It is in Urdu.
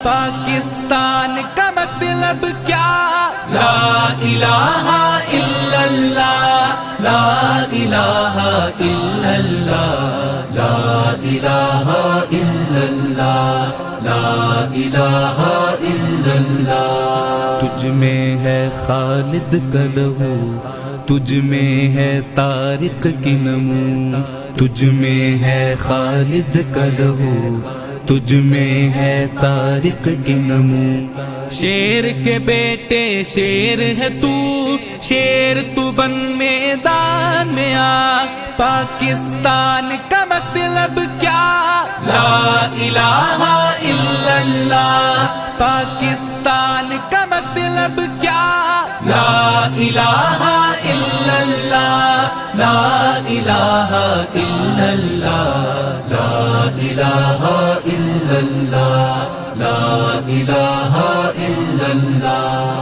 پاکستان کا مطلب کیا؟ لا الہ الا اللہ، لا الہ الا اللہ، لا الہ الا اللہ، لا الہ الا اللہ۔ تجھ میں ہے خالد کا لہو، تجھ میں ہے طارق کی نمو، تجھ میں ہے خالد کا لہو، تجھ میں ہے طارق کی نمو۔ شیر کے بیٹے شیر ہے تو، شیر تو بن میدان میں آ۔ پاکستان کا مطلب کیا؟ لا الہ الا اللہ۔ پاکستان کا مطلب کیا؟ لا الہ الا اللہ، لا الہ الا اللہ، لا الہ الا اللہ، لا الہ الا اللہ۔